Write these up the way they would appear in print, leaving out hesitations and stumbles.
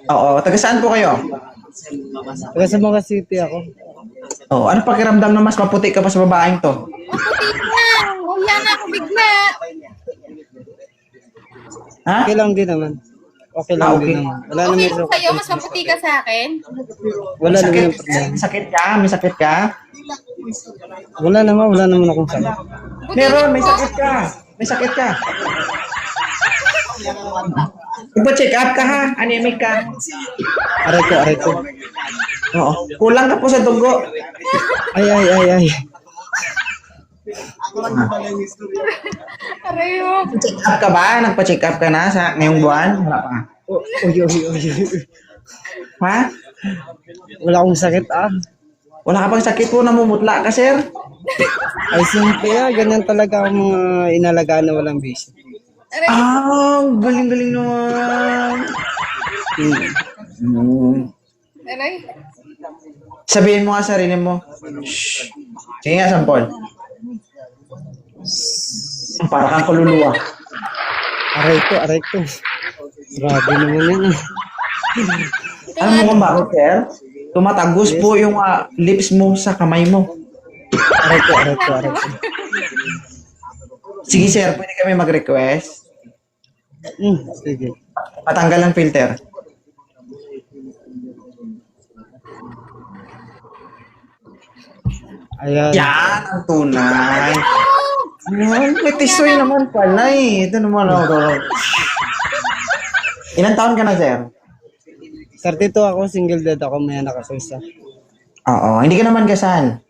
Oo, taga saan po kayo? Taga sa mga city ako. Oo, ano pakiramdam na mas maputi ka pa sa babaeng to? Maputi na. Uya na ako bigla. Ha? Okay lang din naman. Okay lang Okay. din naman. Wala Okay naman lang yung sa'yo, mas maputi ka sa akin. wala naman Sakit, yung problema. sakit ka? May sakit ka? Wala naman akong sakit. Meron, may sakit ka. May sakit ka. Magpa-check up ka ha, anemic ka. Aray ko. Oo, kulang ka po sa dugo. Ay. Areho. Check up ka ba? Nagpa-check up ka na sa ngayong buwan? Wala pa. Uy. Ha? Wala akong sakit Wala ka bang sakit po, namumutla ka, sir? Ay, simple ganyan talaga ang mga inalagaan na walang bisyo. Galing-galing naman. Aray. Sabihin mo nga sarili mo. Shh. Sige nga, sampol. Para kang kaluluwa. Aray ko. Grabe naman yan Alam mo kung bakit, sir? Tumatagos po yung lips mo sa kamay mo. Aray ko. Sige, sir, pwede kami mag-request. Sige. Patanggal ang filter. Ayan. Yan ang tunay. Ayan, may tisoy naman pala eh. Ito naman ako. Ilan taon ka na, sir? 32 ako, single dad ako, may anak ako isa. Oo, hindi ka naman kasal.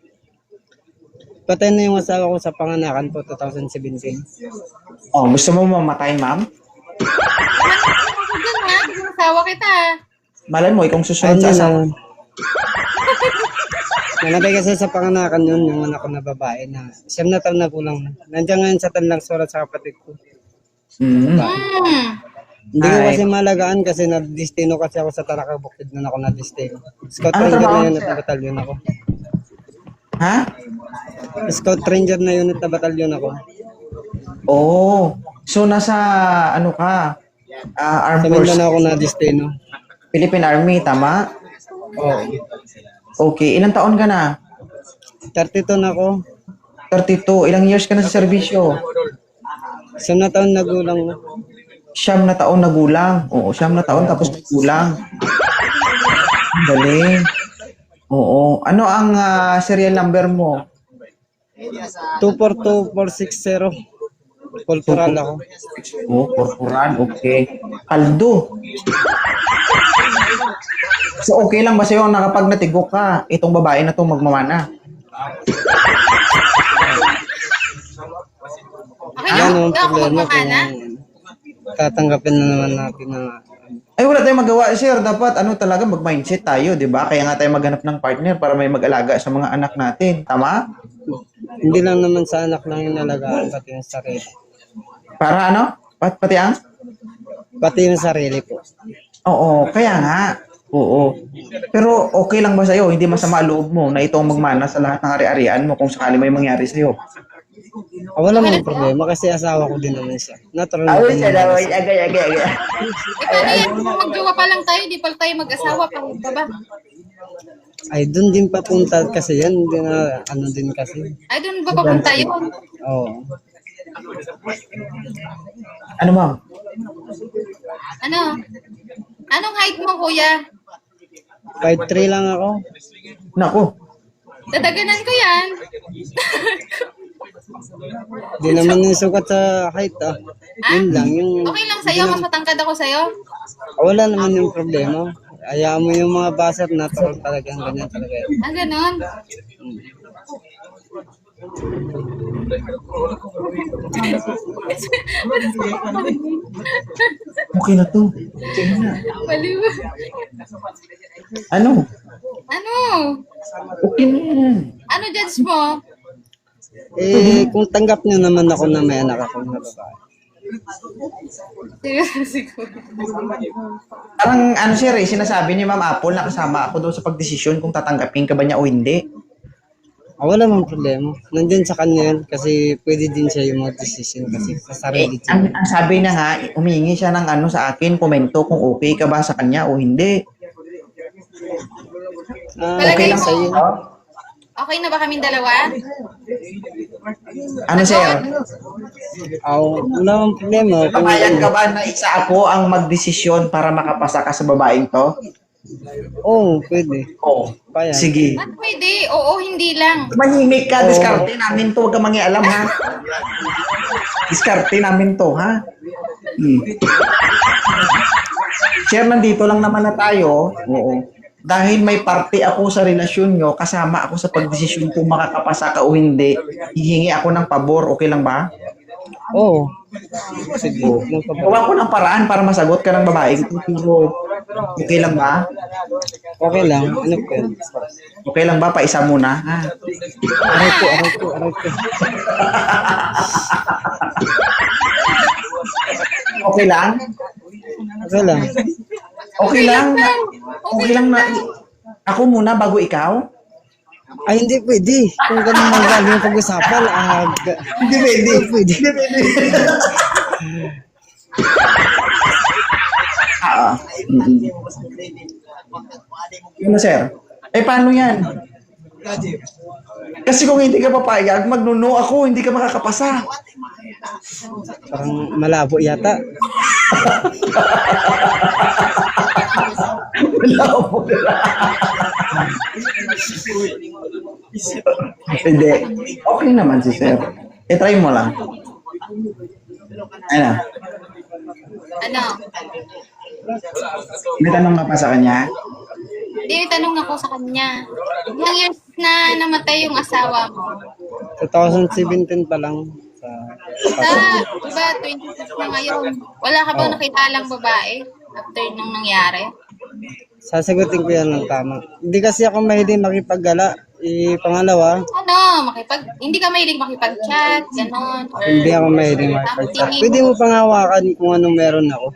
Patay na yung asawa ko sa panganakan po, 2017. Oh, gusto mo mamatay, ma'am? Ako dun ha. Asawa kita. Malay mo, ikong susunod sa asawa. Nanatay kasi sa panganakan yun, yung anak ko na babae na 7 na taon na kulang na. Nandiyan ngayon sa Tanlang Surat sa kapatid ko. Mm. Hindi ko Ay. kasi malagaan kasi na-destino kasi ako sa Taraka Bukid na ako na-destino. Scout Ano Ranger trabaho na mo, unit sir? na batalyon ako. Ha? Scout Ranger na unit na batalyon ako. Oh. So, nasa, ano ka? Armed Sa Forces, Mindanao ako na-destino. Philippine Army, tama? Oo. Okay, ilang taon ka na? 32 na ako. 32. Ilang years ka na sa serbisyo? 7 na taon na gulang na. 9 na taon na gulang. Oo, 9 na taon tapos gulang. Galing. Oo. Ano ang serial number mo? 242460. Kultural ako. Oh, corporal. Okay. Kaldo. So, okay lang ba sa'yo na kapag natigok ka, itong babae na to magmamana? Okay Yan lang. ang Hindi ako problema kung magmamana. tatanggapin na naman natin na Ay, wala tayong magawa, sir. Dapat, talaga, mag-mindset tayo, di ba? Kaya nga tayo maghanap ng partner para may mag-alaga sa mga anak natin. Tama? hindi lang naman sa anak lang yung nalagaan, pati yung sarili. Para ano? Pati ang? Pati yung sarili po. Oo, kaya nga. Oo. Pero okay lang ba sa'yo? Hindi masama loob mo na ito ang magmana sa lahat ng ari-arian mo kung sakali may mangyari sa'yo? Wala namang problema kasi asawa ko din naman siya. Natural na din naman Agay. Eh, paano yan? Kung magjowa pa lang tayo, di pa tayo mag-asawa. Pang ba ba? Ay, doon din papunta kasi yan. Hindi na, ano din kasi. Ay, doon ba papunta yun? Oo. Ano, ma'am? Ano? Anong height mo, kuya? 5'3 lang ako. Naku. Dadaganan ko yan. Hindi naman yung sukat sa height Yun lang. Yung, Okay lang sa'yo? Mas matangkad ako sa'yo? wala naman yung problema. Ayaw mo yung mga baser, natural talaga. Ganyan talaga. Ah, ganon. Okay na to. Sige na. Baliw. Ano? Ano? Okay na yan. Ano judge mo? Kung tanggap nyo naman ako na may anak ako na babae. Siguro. Parang sir, sinasabi ni Ma'am Apple na kasama ako doon sa pagdesisyon kung tatanggapin ka ba niya o hindi. Wala mang problema. Nandyan sa kanya yan kasi pwede din siya yung mag-decision kasi sa sarili niya. Ang sabi na nga, humingi siya ng ano sa akin, komento kung okay ka ba sa kanya o hindi. Palagay Okay lang mo. sa iyo. Okay na ba kaming dalawa? Ano sir? Wala mang problema. Pamayag ka ba na isa ako ang magdesisyon para makapasa ka sa babaeng to? Pwede. Oo. Kaya. Sige. Ba't pwede? Oo, hindi lang. Mahimik ka, diskarte namin to. Huwag ka mangialam, ha? Diskarte namin to, ha? Sir, nandito lang naman na tayo. Oo. Dahil may parte ako sa relasyon nyo, kasama ako sa pagdesisyon kung makakapasa ka o hindi, hihingi ako ng pabor. Okay lang ba? Sige. Gawa ko ng paraan para masagot ka ng babae. Pero, okay lang ba? Okay lang. Ano po yan? Okay lang ba? Paisa muna, ha? Aray ko. Okay lang? Okay lang. Okay lang. Okay lang na. Ako muna bago ikaw? Ay, hindi pwede. Kung ganun lang lagi yung pag-usapan, Hindi pwede. pwede. Ano, sir? Paano yan? Kasi kung hindi ka papayag, magnuno ako, hindi ka makakapasa. Parang malabo yata. Wala po. Hindi. Okay naman si sir. Try mo lang. Ano? Ano? May tanong ka pa sa kanya? Hindi, tanong ako sa kanya. Ilang years na namatay yung asawa mo? 2017 pa lang. Diba, 26 na ngayon. Wala ka bang nakitalang babae after nung nangyari? Sasagutin ko yan ng tama. Hindi kasi ako mahilig makipaggala. Pangalawa, Ano, hindi ka mahilig makipag-chat, gano'n, or hindi ako mahilig makipag-chat. Pwede mo pang hawakan kung anong meron ako.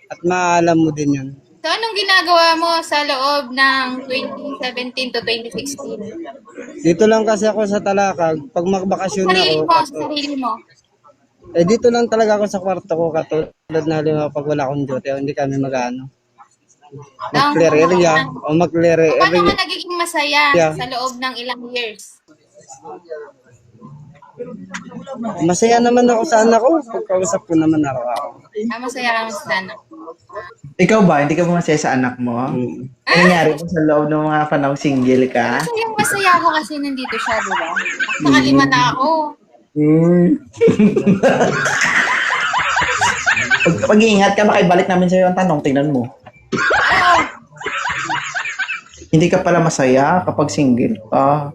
At maalam mo din yun. So, anong ginagawa mo sa loob ng 2017 to 2016? Dito lang kasi ako sa Talakag. Pag magbakasyon Sa ako, sarili mo. dito lang talaga ako sa kwarto ko. Katulad na halimbawa pag wala akong duty, hindi kami mag-ano. Mag-clear area. O mag-clear Paano area. ka nagiging masaya Yeah. sa loob ng ilang years? Masaya naman ako sa anak ko. Pagkausap ko naman araw-araw. Masaya ka sa anak. Ikaw ba? Hindi ka ba masaya sa anak mo? Ano nangyari mo sa loob ng mga panahong single ka? Masaya ako kasi nandito siya, di ba? Nakalima na ako. Pag-iingat ka, makibalik namin sa'yo ang tanong. Tingnan mo. Hindi ka pala masaya kapag single ka.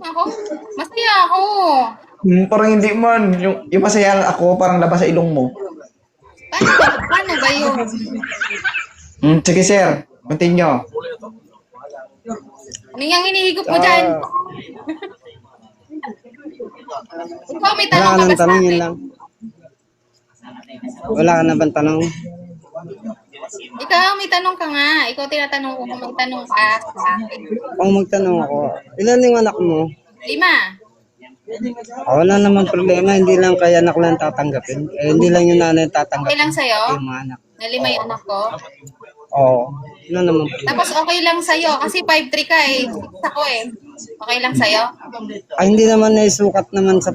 Ako? Masaya ako. Parang hindi man. Yung masaya ako, parang labas sa ilong mo. Paano ba yun? Sige sir, continue. Ano yung hinihigop mo dyan? Ikaw, may Wala tanong ka ka ba nang sa tanong, yun akin? lang. Wala ka na bang tanong? Ikaw, may tanong ka nga. Ikaw tinatanong ko kung may tanong ka sa akin. Kung magtanong ako, ilan yung anak mo? 5. Wala naman problema, hindi lang kaya anak lang tatanggapin. Hindi lang yung nanay Okay tatanggapin. lang sa'yo? Yung mga anak. Na 5 yung anak ko? Wala naman problema. Tapos okay lang sa'yo. Kasi 5'3 ka eh. 6 ako eh. Okay lang sa'yo? Hindi naman naisukat naman sa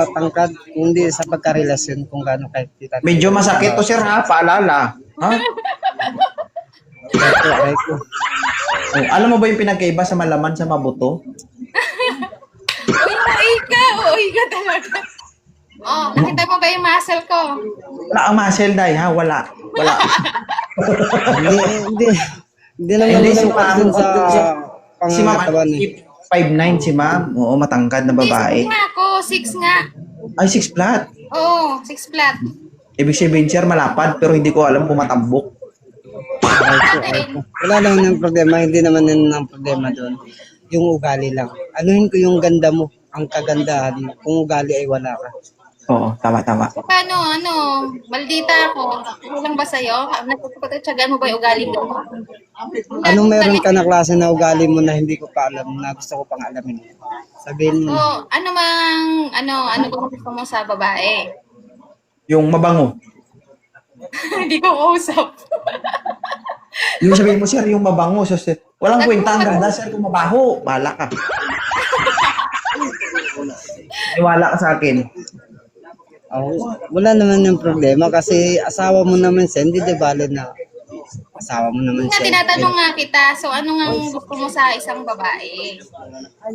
tangkad, hindi sa pagkarelasyon kung gaano kahit kita. Medyo masakit to sir ha, paalala. Ha? Aray ko. Alam mo ba yung pinagkaiba sa malaman sa mabuto? Uy ka talaga. Nakita mo ba yung muscle ko? Wala ang muscle dahil ha, wala. Hindi naman Hindi, si nasukat ma'am, dun sa si ma'am, pangatawan eh. 5'9" si ma'am. Oo, matangkad na babae. 6 nga ako. 6 nga. Ay, 6 flat. Oo, 6 flat. Ibig sabihin sir, malapad, pero hindi ko alam kung matambok. Aray ko. Wala lang ng problema, hindi naman yun ang problema doon. Yung ugali lang. Anuhin ko yung ganda mo, ang kagandahan mo. Kung ugali ay wala ka. Oo, tama. So, paano, maldita ako. Walang ba sa'yo? Nagpapatsagan mo ba yung ugali ko? Anong meron ka na klase na ugali mo na hindi ko pa alam na gusto ko pang alamin? Sabihin So, mo. ano bang gusto mo sa babae? Yung mabango. Hindi ko usap. Yung sabihin mo, sir, yung mabango. So, sir, walang kwenta ang ganda, sir, kung mabaho. Bahala ka. Iwala ka sa akin. Oh, wala naman yung problema kasi asawa mo naman siya, hindi di valid na asawa mo naman Nga, siya. tinatanong nga kita, so ano nga ang gusto mo sa isang babae?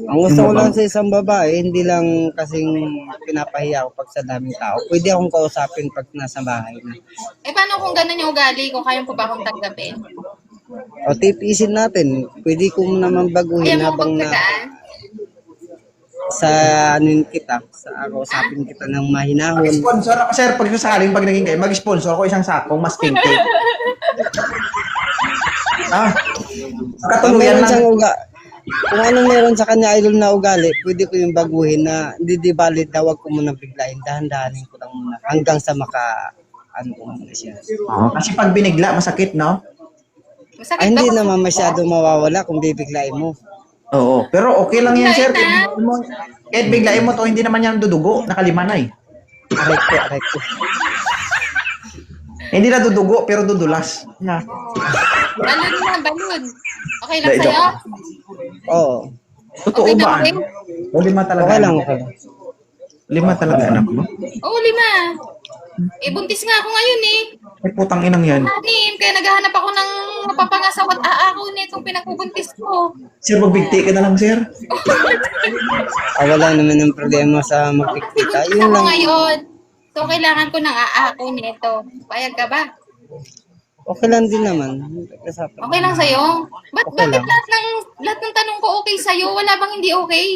Ang gusto ko lang sa isang babae, hindi lang kasing pinapahiya ako pag sa daming tao. Pwede akong kausapin pag nasa bahay na. Eh, paano kung gano'n yung ugali ko? Kaya po ba akong tanggapin? O tipisin natin, pwede ko naman baguhin Kaya mo habang na pagkagaan? sa anin kita, sa kausapin kita ng mahinahon. Sponsor ako, sir, pag sakaling pag naging kayo, mag-sponsor ako isang sakong mas pink cake. Kung Katuluyan meron lang. siyang kung anong meron sa kanya idol na ugali, pwede ko yung baguhin na hindi di valid na wag ko muna biglain. Dahan-dahanin ko lang muna hanggang sa ano ko muna siya. Kasi pag binigla, masakit, no? Masakit Ay, hindi ba? naman masyado mawawala kung bibiglain mo. Oo. Pero okay lang yan, sir. Biglain na. Kahit biglain mo to, hindi naman yan dudugo. Nakalima na eh. Aray ko. Hindi na dudugo, pero dudulas. Na. Balon. Okay lang Hindi, sa'yo? Oo. Totoo Okay na, ba? okay? Ano? O lima talaga. Okay lang, anak? okay lang. Lima talaga anak mo? Oo, 5. Eh, buntis nga ako ngayon eh. Ay, putang inang yan. Kaya naghahanap ako ng mapapangasawa at aako nitong pinakubuntis ko. Sir, magbigti ka na lang, sir. Wala naman ng problema sa Kasi magkikita. buntis Yun ako lang. ngayon. So, kailangan ko ng aako nito. Payag ka ba? Okay lang din naman. Kasapan. Okay lang sa'yo? Okay Bakit lang. lahat ng tanong ko okay sa'yo? Wala bang hindi okay?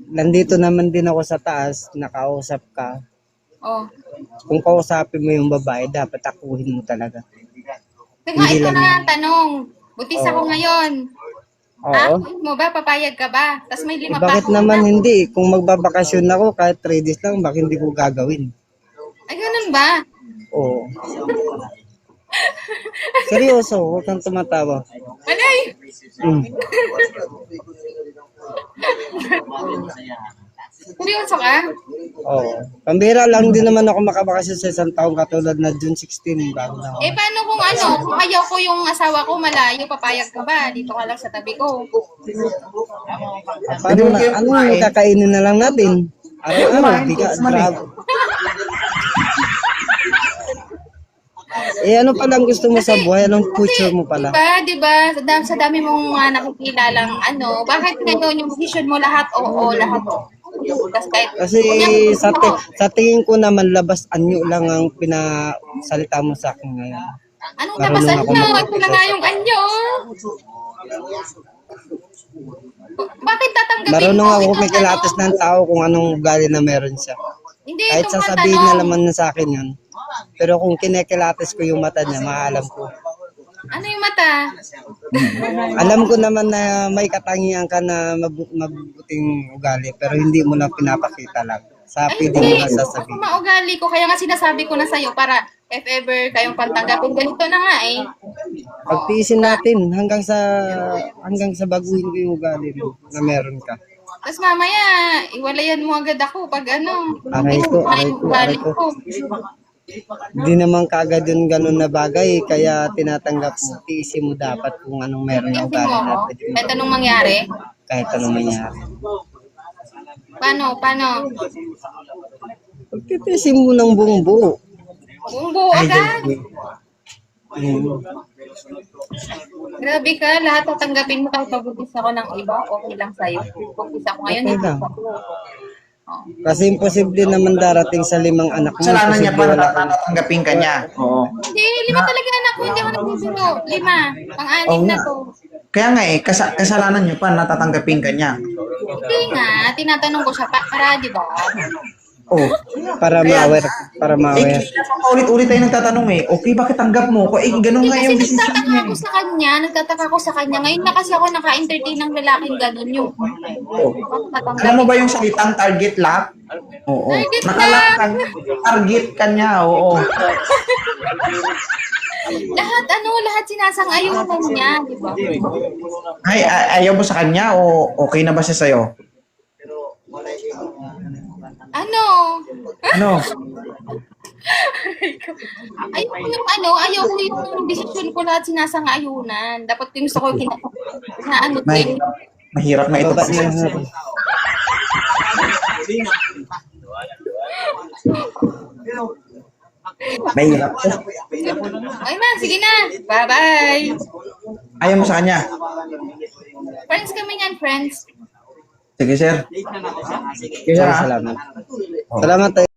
Nandito naman din ako sa taas, nakausap ka. Oh. Kung kausapin mo yung babae, dapat akuhin mo talaga. Teka, Hindi ito lang na yan. ang tanong. Buntis ako ngayon. Oo. Ako mo ba? Papayag ka ba? Tapos may 5 pa Bakit ako naman na. hindi? Kung magbabakasyon ako, kahit 3 days lang, bakit hindi ko gagawin? Ay, ganun ba? Oo. Seryoso, huwag kang tumatawa. Alay! Mm. Seryoso ka? Oo. Pambira lang din naman ako makabakasyon sa isang taong katulad na June 16, bago na ako. Eh, paano kung kung ayaw ko yung asawa ko malayo, papayag ka ba? Dito ka lang sa tabi ko. Paano na? Ano yung kakainin na lang natin? Araw-araw, biga, grab. Ano palang gusto mo sa buhay? Anong future mo pala? Diba? Sa dami mong nakikilalang bakit ngayon yung decision mo lahat oo, lahat oo? Tapos kahit, Kasi sa tingin ko naman labas anyo lang ang pinasalita mo sa akin ngayon. anong Marunong nabasan ako nyo? mag- Ito na nga yung anyo. Bakit tatanggapin Marunong mo ako itong kumikilates ng tao kung anong ugali na meron siya. Hindi, Kahit itong sasabihin niya tanong. naman na sa akin yun. Pero kung kinikilates ko yung mata niya, maalam ko. Ano yung mata? Alam ko naman na may katangian ka na mabuting ugali, pero hindi mo lang pinapakita lang. Sa pwede mo Hindi, lang ako sasabihin. maugali ko. Kaya nga sinasabi ko na sa'yo para if ever kayong pantanggapin, ganito na nga eh. Pagtiisin natin hanggang sa baguhin ko yung ugali mo na meron ka. Tapos mamaya, iwalayan mo agad ako pag Aray ko, aray ko, aray ko. Hindi naman kagad yung ganun na bagay, kaya tinatanggap mo, tiisin mo dapat kung anong meron na Tiisin ugali mo na ako. pwede mo Kahit anong mangyari. kahit anong mangyari. Paano? Pagtitiisin mo ng buong buo. Buong buo agad. Mm. Grabe ka, lahat tatanggapin mo kahit mabuntis ako ng iba, okay lang sa'yo. Buntis ako ngayon, Okay hindi lang. ako. Kasi imposible naman darating sa 5 anak mo. Kasalanan niya Imposible para wala kang- tatanggapin ka niya. Oo. Hindi, 5 talaga anak ko, hindi ako nagbibiro. 5, pang-anim Oo na nga. to. Kaya nga kasalanan niyo pa natatanggapin ka niya. Hindi nga, tinatanong ko siya para, di ba? Oh. Para ma-aware. Ulit-ulit tayo nagtatanong eh. Okay, bakit tanggap mo? Ganun Hindi nga kasi yung decision nagtataka niya. ako sa kanya, Ngayon na kasi ako naka-entertain ng lalaking ganun yung Oh. Alam mo ba yung salitang target lock? Oo. Target Nakalock lock! ka, target ka niya, oo. lahat sinasang-ayunan niya, di ba? Ay, ayaw mo sa kanya o okay na ba siya sa'yo? Ano? Ano? Ayaw ko yung desisyon ko lahat sinasang-ayunan. Dapat yung gusto ko na ano May, din. mahirap na ito. Baba na natin. Mahirap to. Okay na, sige na. Bye-bye. Ayaw mo sa kanya? Friends kami niyan, friends. Sige, sir. Sige, sir. Salamat. Salamat tayo.